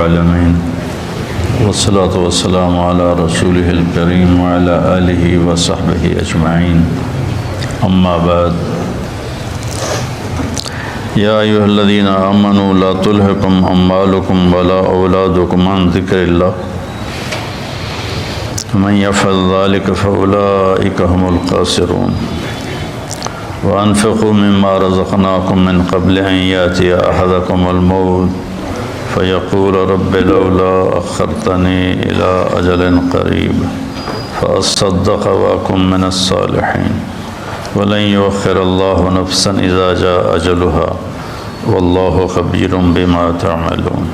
العالمين والصلاة والسلام على رسوله الكريم وعلى آله وصحبه أجمعين أما بعد يا أيها الذين آمنوا لا تلهكم أموالكم ولا أولادكم عن ذكر الله ومن يفعل ذلك فأولئك هم الخاسرون وأنفقوا مما رزقناكم من قبل أن يأتي أحدكم الموت فيقول رب لولا أخرتني إلى أجل قريب فأصدق وأكن من الصالحين ولن يؤخر الله نفسا إذا جاء أجلها والله خبير بما تعملون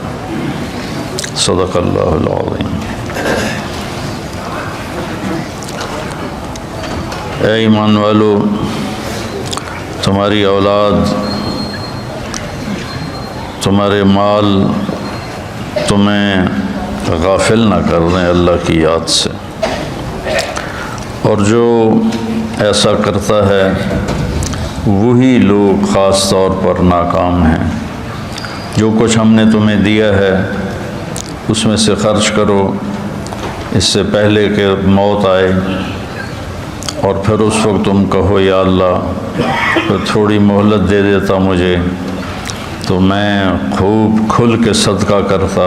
صدق الله العظيم۔ اے ایمان والو، تمہاری اولاد، تمہارے مال تمہیں غافل نہ کر دیں اللہ کی یاد سے، اور جو ایسا کرتا ہے وہی لوگ خاص طور پر ناکام ہیں۔ جو کچھ ہم نے تمہیں دیا ہے اس میں سے خرچ کرو اس سے پہلے کہ موت آئے، اور پھر اس وقت تم کہو یا اللہ پھر تھوڑی مہلت دے دیتا مجھے تو میں خوب کھل کے صدقہ کرتا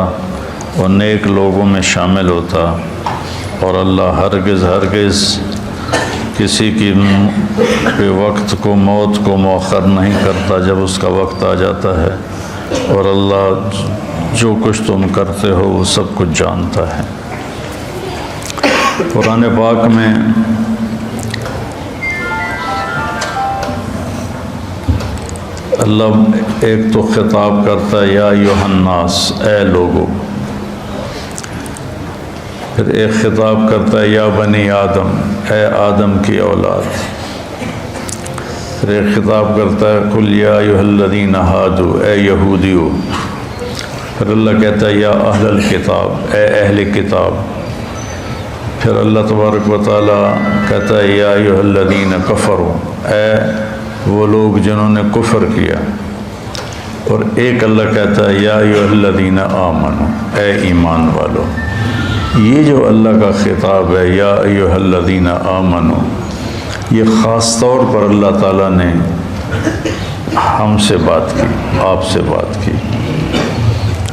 اور نیک لوگوں میں شامل ہوتا، اور اللہ ہرگز کسی کی وقت کو، موت کو مؤخر نہیں کرتا جب اس کا وقت آ جاتا ہے، اور اللہ جو کچھ تم کرتے ہو وہ سب کچھ جانتا ہے۔ قرآن پاک میں اللہ ایک تو خطاب کرتا ہے یا ایھا الناس، اے لوگو، پھر ایک خطاب کرتا ہے یا بنی آدم، اے آدم کی اولاد، پھر ایک خطاب کرتا ہے قل یا ایھا الذین ھادوا، اے یہودیو، پھر اللہ کہتا ہے یا اہل الکتاب، اے اہل کتاب، پھر اللہ تبارک و تعالیٰ کہتا ہے یا ایھا الذین کفروا، اے وہ لوگ جنہوں نے کفر کیا، اور ایک اللہ کہتا ہے یا ایھا الذین آمنوا، اے ایمان والو۔ یہ جو اللہ کا خطاب ہے یا ایھا الذین آمنوا، یہ خاص طور پر اللہ تعالیٰ نے ہم سے بات کی، آپ سے بات کی،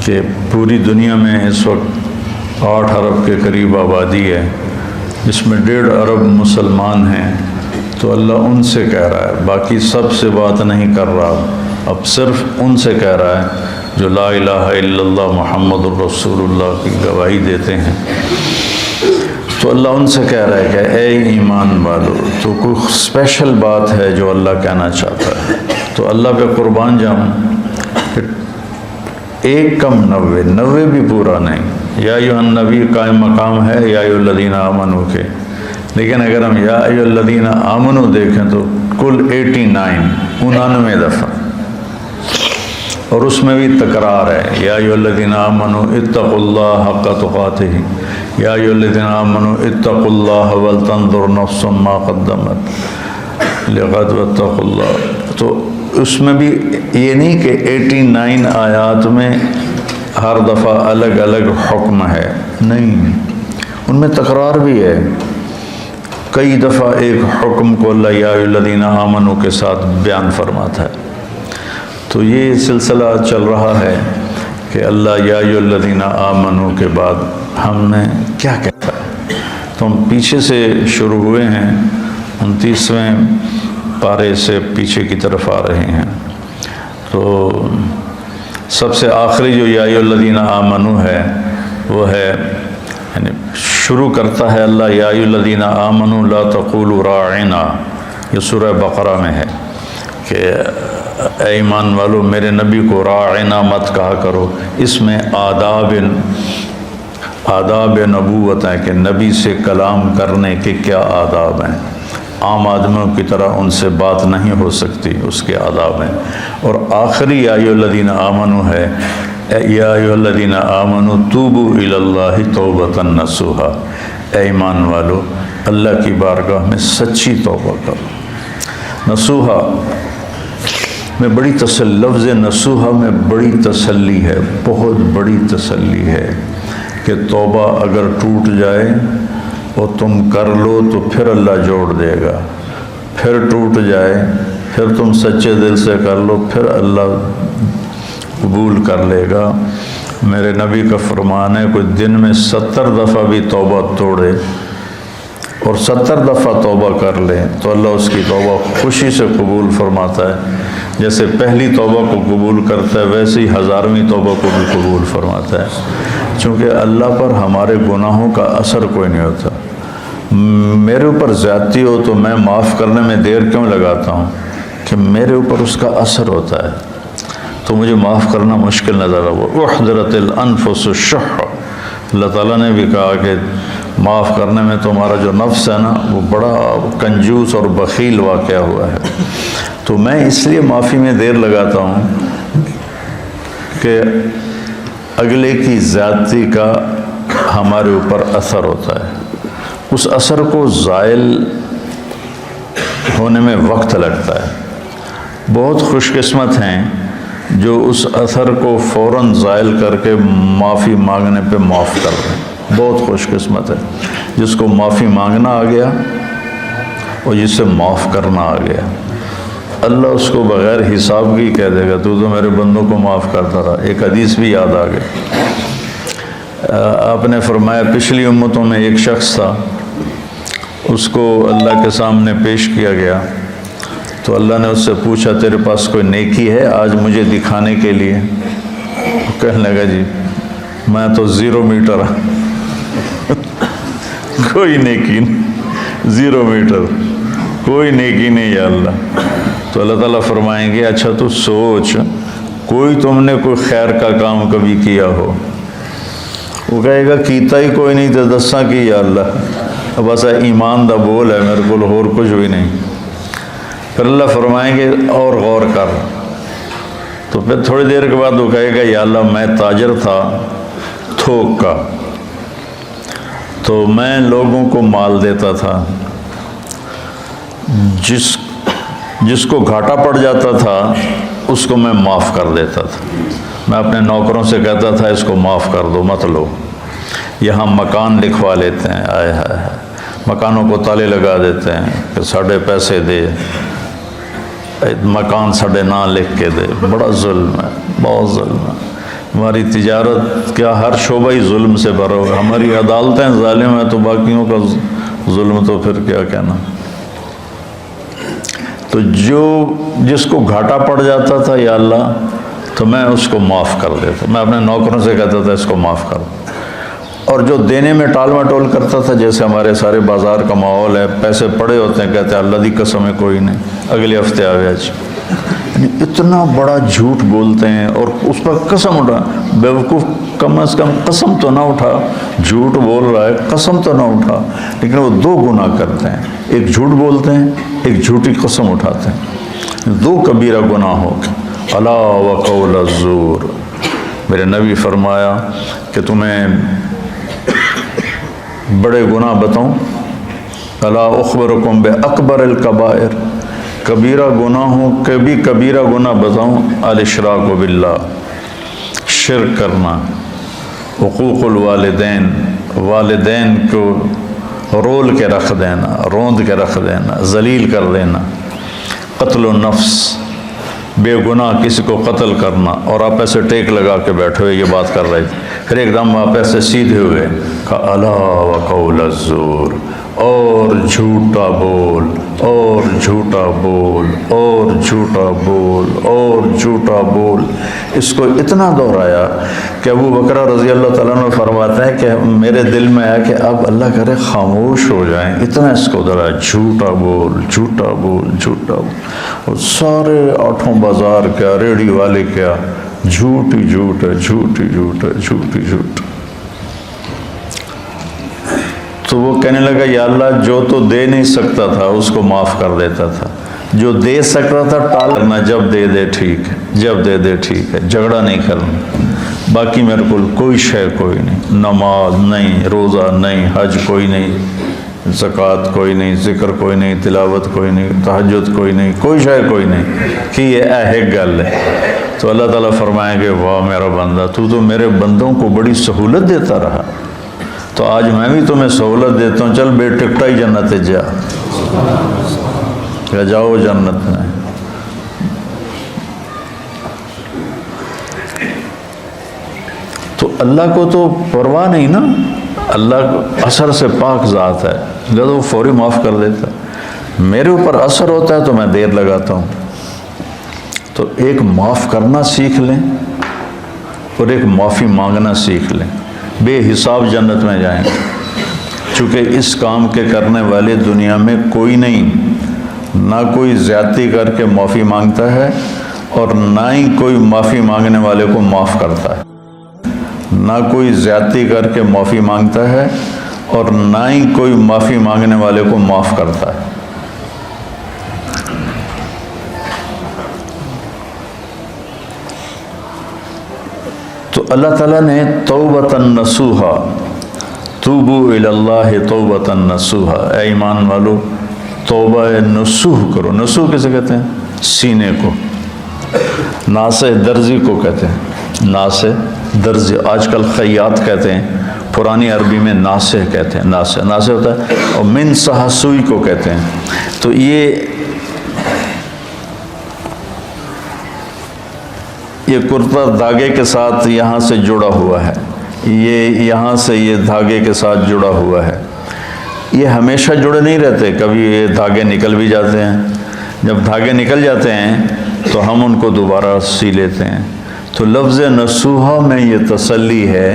کہ پوری دنیا میں اس وقت 8 ارب کے قریب آبادی ہے، جس میں 1.5 ارب مسلمان ہیں، تو اللہ ان سے کہہ رہا ہے، باقی سب سے بات نہیں کر رہا، اب صرف ان سے کہہ رہا ہے جو لا الہ الا اللہ محمد الرسول اللہ کی گواہی دیتے ہیں۔ تو اللہ ان سے کہہ رہا ہے کہ اے ایمان والو، تو کوئی اسپیشل بات ہے جو اللہ کہنا چاہتا ہے، تو اللہ پہ قربان جاؤں کہ 1 کم 90 بھی پورا نہیں۔ یا ایھا النبی قائم مقام ہے یا ایھا الذین آمنوا کے، لیکن اگر ہم یا ایھا الذین آمنوا دیکھیں تو کل 99 دفعہ، اور اس میں بھی تکرار ہے یا ایھا الذین آمنوا اتقوا اللہ حق تقاتہ، یا ایھا الذین آمنوا اتقوا اللہ ولتنظر نفس ما قدمت لغد واتقوا اللہ۔ تو اس میں بھی یہ نہیں کہ 89 آیات میں ہر دفعہ الگ الگ حکم ہے، نہیں، ان میں تکرار بھی ہے، کئی دفعہ ایک حکم کو اللہ یا ایھا الذین آمنوا کے ساتھ بیان فرماتا ہے۔ تو یہ سلسلہ چل رہا ہے کہ اللہ یا ایھا الذین آمنوا کے بعد ہم نے کیا کہتا ہے، تو ہم پیچھے سے شروع ہوئے ہیں، 29ویں پارے سے پیچھے کی طرف آ رہے ہیں۔ تو سب سے آخری جو یا ایھا الذین آمنوا ہے وہ ہے، یعنی شروع کرتا ہے اللہ یا ایھا الذین آمنوا لا تقولوا راعنا، یہ سورہ بقرہ میں ہے کہ اے ایمان والو میرے نبی کو راعنا مت کہا کرو۔ اس میں آداب نبوت ہیں کہ نبی سے کلام کرنے کے کیا آداب ہیں، عام آدمیوں کی طرح ان سے بات نہیں ہو سکتی، اس کے آداب ہیں۔ اور آخری یا ایھا الذین آمنوا ہے یا ایھا الذین آمنوا توبوا الی اللہ توبۃ نصوحا، اے ایمان والو اللہ کی بارگاہ میں سچی توبہ کرو۔ نصوحا میں بڑی لفظ نصوحہ میں بڑی تسلی ہے، بہت بڑی تسلی ہے کہ توبہ اگر ٹوٹ جائے اور تم کر لو تو پھر اللہ جوڑ دے گا، پھر ٹوٹ جائے پھر تم سچے دل سے کر لو پھر اللہ قبول کر لے گا۔ میرے نبی کا فرمان ہے کوئی دن میں 70 دفعہ بھی توبہ توڑے اور 70 دفعہ توبہ کر لے تو اللہ اس کی توبہ خوشی سے قبول فرماتا ہے، جیسے پہلی توبہ کو قبول کرتا ہے ویسے ہی 1000ویں توبہ کو بھی قبول فرماتا ہے، چونکہ اللہ پر ہمارے گناہوں کا اثر کوئی نہیں ہوتا۔ میرے اوپر زیادتی ہو تو میں معاف کرنے میں دیر کیوں لگاتا ہوں کہ میرے اوپر اس کا اثر ہوتا ہے، تو مجھے معاف کرنا مشکل نظر آئے۔ احضرت الانفس الشح، اللہ تعالیٰ نے بھی کہا کہ معاف کرنے میں تمہارا جو نفس ہے نا وہ بڑا کنجوس اور بخیل واقعہ ہوا ہے۔ تو میں اس لیے معافی میں دیر لگاتا ہوں کہ اگلے کی زیادتی کا ہمارے اوپر اثر ہوتا ہے، اس اثر کو زائل ہونے میں وقت لگتا ہے۔ بہت خوش قسمت ہیں جو اس اثر کو فوراً زائل کر کے معافی مانگنے پہ معاف کر دیں، بہت خوش قسمت ہے جس کو معافی مانگنا آ گیا اور جس سے معاف کرنا آ گیا۔ اللہ اس کو بغیر حساب کی کہہ دے گا تو میرے بندوں کو معاف کرتا رہا۔ ایک حدیث بھی یاد آ گئی، آپ نے فرمایا پچھلی امتوں میں ایک شخص تھا، اس کو اللہ کے سامنے پیش کیا گیا تو اللہ نے اس سے پوچھا تیرے پاس کوئی نیکی ہے آج مجھے دکھانے کے لیے؟ وہ کہنے لگا جی میں تو 0 میٹر کوئی نیکی نہیں، 0 میٹر کوئی نیکی نہیں یا اللہ۔ تو اللہ تعالیٰ فرمائیں گے اچھا تو سوچ کوئی تم نے کوئی خیر کا کام کبھی کیا ہو؟ وہ کہے گا کیتا ہی کوئی نہیں تو دساں کی یا اللہ، بس ایمان دا بول ہے میرے کو اور کچھ بھی نہیں۔ پھر اللہ فرمائیں گے اور غور کر، تو پھر تھوڑی دیر کے بعد وہ کہے گا یا اللہ میں تاجر تھا تھوک کا، تو میں لوگوں کو مال دیتا تھا، جس کو گھاٹا پڑ جاتا تھا اس کو میں معاف کر دیتا تھا۔ میں اپنے نوکروں سے کہتا تھا اس کو معاف کر دو مت لو، یہاں مکان لکھوا لیتے ہیں، آئے ہائے مکانوں کو تالے لگا دیتے ہیں کہ ساڑھے پیسے دے، مکان ساڑھے نہ لکھ کے دے، بڑا ظلم ہے، بہت ظلم ہے۔ ہماری تجارت کیا ہر شعبہ ہی ظلم سے بھرا ہوا ہے، ہماری عدالتیں ظالم ہیں تو باقیوں کا ظلم تو پھر کیا کہنا۔ تو جس کو گھاٹا پڑ جاتا تھا یا اللہ تو میں اس کو معاف کر دیتا، میں اپنے نوکروں سے کہتا تھا اس کو معاف کر دو۔ اور جو دینے میں ٹال مٹول کرتا تھا، جیسے ہمارے سارے بازار کا ماحول ہے، پیسے پڑے ہوتے ہیں کہتے ہیں اللہ دی قسم ہے کوئی نہیں، اگلے ہفتے آوے آج، یعنی اتنا بڑا جھوٹ بولتے ہیں اور اس پر قسم اٹھا، بیوقوف کم از کم قسم تو نہ اٹھا، جھوٹ بول رہا ہے قسم تو نہ اٹھا، لیکن وہ 2 گناہ کرتے ہیں، ایک جھوٹ بولتے ہیں ایک جھوٹی قسم اٹھاتے ہیں، 2 کبیرہ گناہ ہو گئے۔ الا وقول الزور، میرے نبی فرمایا کہ تمہیں بڑے گناہ بتاؤں، الا اخبرکم باکبر الکبائر، کبیرہ گناہوں کے بھی کبیرہ گناہ بتاؤں، الاشراک باللہ، شرک کرنا، حقوق الوالدین، والدین کو رول کے رکھ دینا، روند کے رکھ دینا، ذلیل کر دینا، قتل النفس، بے گناہ کسی کو قتل کرنا، اور آپ ایسے ٹیک لگا کے بیٹھے ہوئے یہ بات کر رہے تھے، پھر ایک دم آپ ایسے سیدھے ہوئے کہا الا وقول الزور، اور جھوٹا بول اور جھوٹا بول اور جھوٹا بول اور جھوٹا بول، اس کو اتنا دہرایا کہ ابو بکر رضی اللہ تعالیٰ عنہ فرماتے ہیں کہ میرے دل میں آیا کہ اب اللہ کرے خاموش ہو جائیں، اتنا اس کو دہرایا، جھوٹا بول جھوٹا بول جھوٹا بول، اور سارے 8 بازار کیا ریڑھی والے کیا جھوٹ ہی جھوٹ ہے، جھوٹ ہی جھوٹ ہے، جھوٹ ہی جھوٹ۔ تو وہ کہنے لگا یا اللہ جو تو دے نہیں سکتا تھا اس کو معاف کر دیتا تھا، جو دے سکتا تھا ٹال کرنا، جب دے دے ٹھیک ہے، جب دے دے ٹھیک ہے، جھگڑا نہیں کرنا، باقی میرے کو کوئی شے کوئی نہیں، نماز نہیں، روزہ نہیں، حج کوئی نہیں، زکوٰۃ کوئی نہیں، ذکر کوئی نہیں، تلاوت کوئی نہیں، تہجد کوئی نہیں، کوئی شے کوئی نہیں کہ یہ ایک گل ہے، تو اللہ تعالیٰ فرمائیں گے واہ میرا بندہ، تو میرے بندوں کو بڑی سہولت دیتا رہا، تو آج میں بھی تمہیں سہولت دیتا ہوں، چل بے ٹکٹا ہی جنت جا، کہ جاؤ جنت میں۔ تو اللہ کو تو پرواہ نہیں نا، اللہ اثر سے پاک ذات ہے، جب وہ فوری معاف کر دیتا ہے۔ میرے اوپر اثر ہوتا ہے تو میں دیر لگاتا ہوں۔ تو ایک معاف کرنا سیکھ لیں اور ایک معافی مانگنا سیکھ لیں، بے حساب جنت میں جائیں گے، چونکہ اس کام کے کرنے والے دنیا میں کوئی نہیں، نہ کوئی زیادتی کر کے معافی مانگتا ہے اور نہ ہی کوئی معافی مانگنے والے کو معاف کرتا ہے، نہ کوئی زیادتی کر کے معافی مانگتا ہے اور نہ ہی کوئی معافی مانگنے والے کو معاف کرتا ہے۔ تو اللہ تعالیٰ نے توبۃ نصوحا، توبوا الی اللہ توبۃ نصوحا، اے ایمان والو توبہ نصوح کرو۔ نصوح کسے کہتے ہیں؟ سینے کو، ناصح درزی کو کہتے ہیں، ناصح درزی، آج کل خیاط کہتے ہیں، پرانی عربی میں ناصح کہتے ہیں، ناصح ناصح ہوتا ہے، اور من صح سوئی کو کہتے ہیں۔ تو یہ کرتا دھاگے کے ساتھ یہاں سے جڑا ہوا ہے، یہ یہاں سے یہ دھاگے کے ساتھ جڑا ہوا ہے، یہ ہمیشہ جڑے نہیں رہتے، کبھی یہ دھاگے نکل بھی جاتے ہیں، جب دھاگے نکل جاتے ہیں تو ہم ان کو دوبارہ سی لیتے ہیں۔ تو لفظ نصوحہ میں یہ تسلی ہے،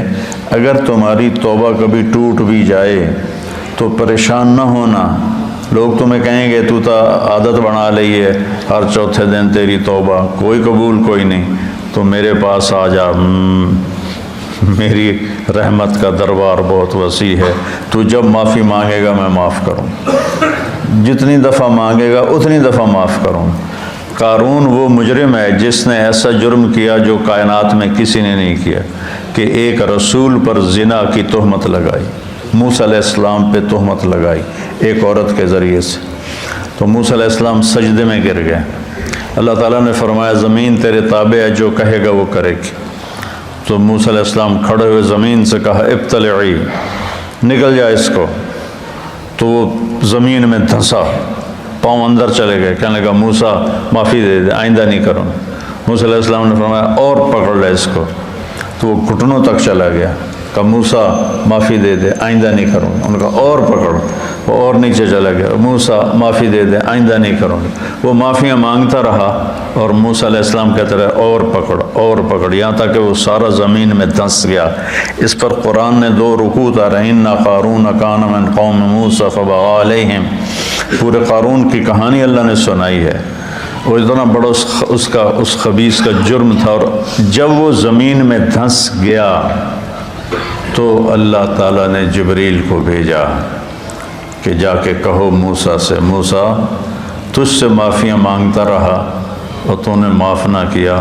اگر تمہاری توبہ کبھی ٹوٹ بھی جائے تو پریشان نہ ہونا، لوگ تمہیں کہیں گے تو تا عادت بنا لئی ہے، ہر چوتھے دن تیری توبہ، کوئی قبول کوئی نہیں، تو میرے پاس آ جا، میری رحمت کا دربار بہت وسیع ہے، تو جب معافی مانگے گا میں معاف کروں، جتنی دفعہ مانگے گا اتنی دفعہ معاف کروں۔ قارون وہ مجرم ہے جس نے ایسا جرم کیا جو کائنات میں کسی نے نہیں کیا، کہ ایک رسول پر زنا کی تہمت لگائی، موسیٰ علیہ السلام پہ تہمت لگائی ایک عورت کے ذریعے سے، تو موسیٰ علیہ السلام سجدے میں گر گئے، اللہ تعالیٰ نے فرمایا زمین تیرے تابع ہے، جو کہے گا وہ کرے گی۔ تو موسیٰ علیہ السلام کھڑے ہوئے زمین سے کہا ابتلعی، نکل جا اس کو، تو وہ زمین میں دھنسا، پاؤں اندر چلے گئے، کہنے لگا موسیٰ معافی دے دے، آئندہ نہیں کروں۔ موسیٰ علیہ السلام نے فرمایا اور پکڑ لے اس کو، تو وہ گھٹنوں تک چلا گیا، کہا موسیٰ معافی دے دے، آئندہ نہیں کروں گا۔ انہوں نے کہا اور پکڑ، وہ اور نیچے چلا گیا، موسیٰ معافی دے دے، آئندہ نہیں کروں گا۔ وہ معافیاں مانگتا رہا اور موسیٰ علیہ السلام کہتے رہے اور پکڑ اور پکڑ، یہاں تک کہ وہ سارا زمین میں دھنس گیا۔ اس پر قرآن نے 2 رکوع اتارے، ان قارون کان من قوم موسیٰ فبغی علیہم، پورے قارون کی کہانی اللہ نے سنائی ہے، وہ اتنا بڑا اس خبیث کا جرم تھا، اور جب وہ زمین میں دھنس گیا تو اللہ تعالیٰ نے جبریل کو بھیجا کہ جا کے کہو موسیٰ سے، موسیٰ تجھ سے معافیاں مانگتا رہا اور تو نے معاف نہ کیا،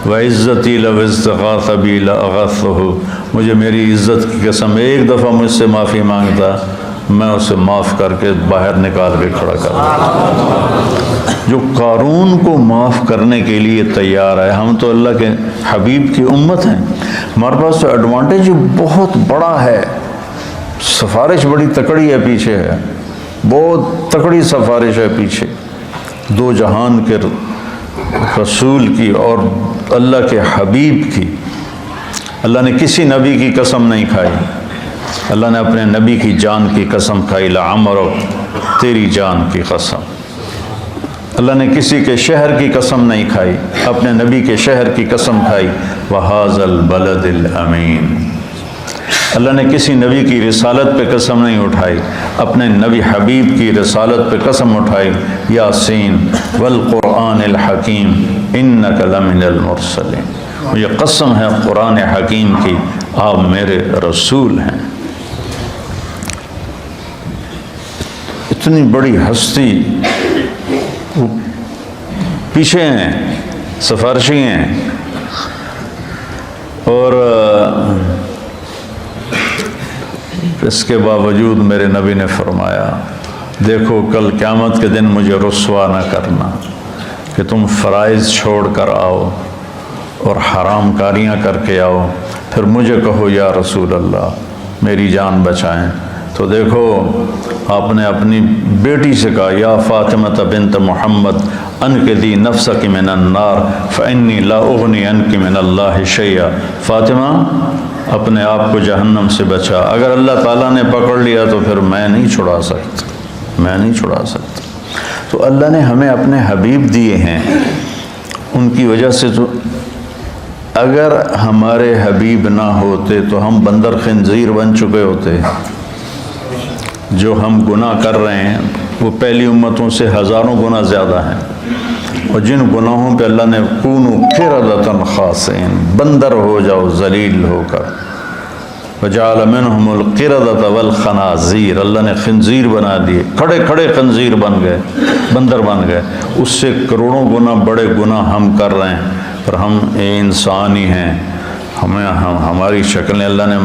وَعِزَّتِي لَوْ اسْتَغَاثَ بِي لَأَغَثْتُهُ، مجھے میری عزت کی قسم ایک دفعہ مجھ سے معافی مانگتا، میں اسے معاف کر کے باہر نکال کے کھڑا کر دیتا۔ جو قارون کو معاف کرنے کے لیے تیار ہے، ہم تو اللہ کے حبیب کی امت ہیں، ہمارے پاس تو ایڈوانٹیج بہت بڑا ہے، سفارش بڑی تکڑی ہے پیچھے ہے، بہت تکڑی سفارش ہے پیچھے، 2 جہان کے رسول کی اور اللہ کے حبیب کی۔ اللہ نے کسی نبی کی قسم نہیں کھائی، اللہ نے اپنے نبی کی جان کی قسم کھائی، لعمرک، تیری جان کی قسم۔ اللہ نے کسی کے شہر کی قسم نہیں کھائی، اپنے نبی کے شہر کی قسم کھائی، وَهَذَا الْبَلَدِ الْأَمِينَ۔ اللہ نے کسی نبی کی رسالت پہ قسم نہیں اٹھائی، اپنے نبی حبیب کی رسالت پہ قسم اٹھائی، یاسین والقرآن الحکیم انک لمن المرسلین، یہ قسم ہے قرآن حکیم کی، آپ میرے رسول ہیں۔ اتنی بڑی ہستی پیچھے ہیں، سفارشی ہیں، اور اس کے باوجود میرے نبی نے فرمایا دیکھو کل قیامت کے دن مجھے رسوا نہ کرنا کہ تم فرائض چھوڑ کر آؤ اور حرام کاریاں کر کے آؤ، پھر مجھے کہو یا رسول اللہ میری جان بچائیں۔ تو دیکھو آپ نے اپنی بیٹی سے کہا یا فاطمہ بنت محمد انقذی نفسک من النار فانی لا اغنی عنک من اللہ شیئا، فاطمہ اپنے آپ کو جہنم سے بچا، اگر اللہ تعالیٰ نے پکڑ لیا تو پھر میں نہیں چھڑا سکتا۔ تو اللہ نے ہمیں اپنے حبیب دیے ہیں، ان کی وجہ سے تو اگر ہمارے حبیب نہ ہوتے تو ہم بندر خنزیر بن چکے ہوتے۔ جو ہم گناہ کر رہے ہیں وہ پہلی امتوں سے ہزاروں گنا زیادہ ہیں، اور جن گناہوں پہ اللہ نے کونوا قردۃ خاسئین، بندر ہو جاؤ ذلیل ہو کر، وجعل منہم القردۃ والخنازیر، اللہ نے خنزیر بنا دیے، کھڑے کھڑے خنزیر بن گئے، بندر بن گئے، اس سے کروڑوں گنا بڑے گناہ ہم کر رہے ہیں، پر ہم انسان ہی ہیں، ہماری شکلیں اللہ نے